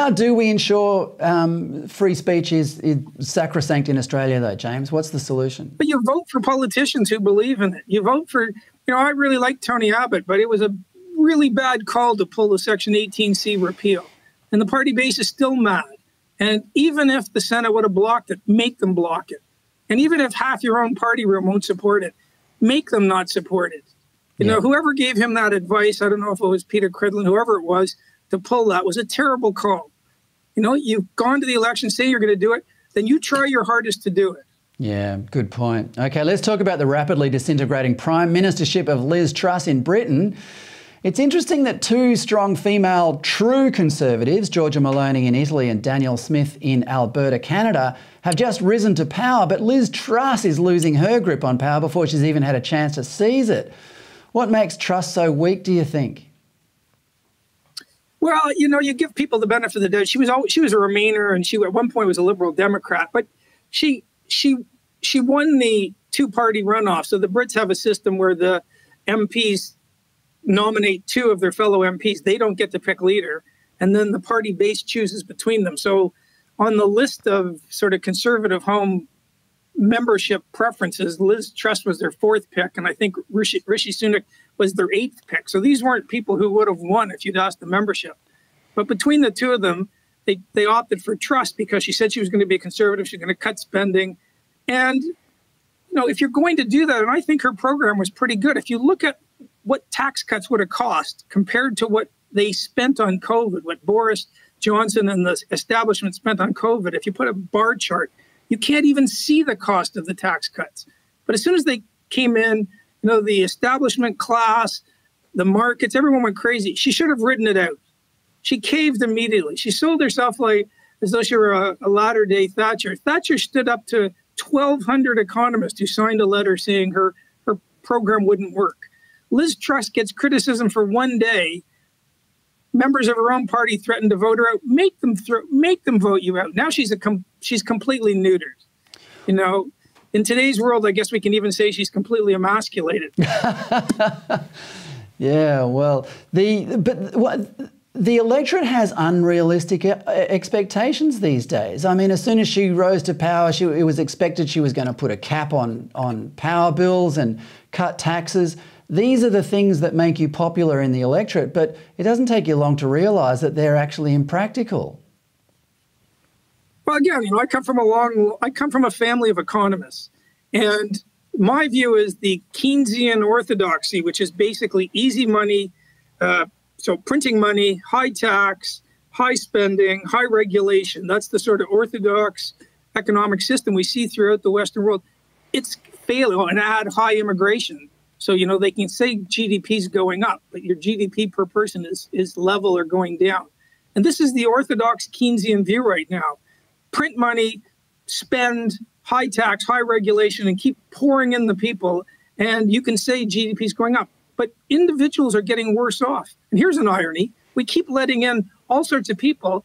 How do we ensure free speech is sacrosanct in Australia, though, James? What's the solution? But you vote for politicians who believe in it. You vote for, I really like Tony Abbott, but it was a really bad call to pull the Section 18C repeal. And the party base is still mad. And even if the Senate would have blocked it, make them block it. And even if half your own party room won't support it, make them not support it. You know, whoever gave him that advice, I don't know if it was Peter Cridlin, whoever it was, to pull that was a terrible call. You know, you've gone to the election, say you're going to do it, then you try your hardest to do it. Yeah, good point. Okay, let's talk about the rapidly disintegrating Prime Ministership of Liz Truss in Britain. It's interesting that two strong female true Conservatives, Georgia Maloney in Italy and Danielle Smith in Alberta, Canada, have just risen to power, but Liz Truss is losing her grip on power before she's even had a chance to seize it. What makes Truss so weak, do you think? Well, you know, you give people the benefit of the doubt. She was a Remainer, and she at one point was a Liberal Democrat, but she won the two-party runoff. So the Brits have a system where the MPs nominate two of their fellow MPs. They don't get to pick leader, and then the party base chooses between them. So on the list of sort of Conservative home membership preferences, Liz Truss was their fourth pick, and I think Rishi Sunak was their eighth pick. So these weren't people who would have won if you'd asked the membership. But between the two of them, they opted for Truss because she said she was going to be a Conservative, she's going to cut spending. And, you know, if you're going to do that, and I think her program was pretty good, if you look at what tax cuts would have cost compared to what they spent on COVID, what Boris Johnson and the establishment spent on COVID, if you put a bar chart, you can't even see the cost of the tax cuts. But as soon as they came in, you know, the establishment class, the markets, everyone went crazy. She should have ridden it out. She caved immediately. She sold herself like as though she were a latter-day Thatcher. Thatcher stood up to 1,200 economists who signed a letter saying her program wouldn't work. Liz Truss gets criticism for one day. Members of her own party threatened to vote her out. Make them vote you out. Now she's completely neutered. You know, in today's world, I guess we can even say she's completely emasculated. Yeah, well, the electorate has unrealistic expectations these days. I mean, as soon as she rose to power, it was expected she was going to put a cap on power bills and cut taxes. These are the things that make you popular in the electorate, but it doesn't take you long to realise that they're actually impractical. Well, again, you know, I come from a family of economists, and my view is the Keynesian orthodoxy, which is basically easy money, so printing money, high tax, high spending, high regulation. That's the sort of orthodox economic system we see throughout the Western world. It's failing, and add high immigration. So, you know, they can say GDP is going up, but your GDP per person is level or going down. And this is the orthodox Keynesian view right now. Print money, spend, high tax, high regulation, and keep pouring in the people. And you can say GDP is going up, but individuals are getting worse off. And here's an irony. We keep letting in all sorts of people,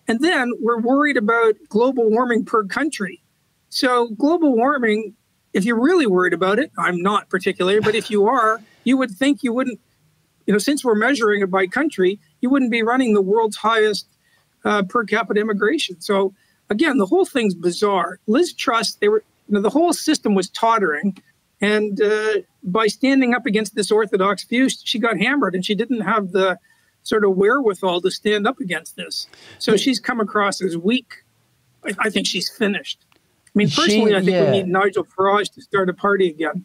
and then we're worried about global warming per country. So global warming, if you're really worried about it, I'm not particularly, but if you are, you would think you wouldn't, you know, since we're measuring it by country, you wouldn't be running the world's highest per capita immigration. So again, the whole thing's bizarre. Liz Truss, the whole system was tottering, and by standing up against this orthodox view, she got hammered, and she didn't have the sort of wherewithal to stand up against this. So she's come across as weak. I think she's finished. I mean, personally, I think we need Nigel Farage to start a party again.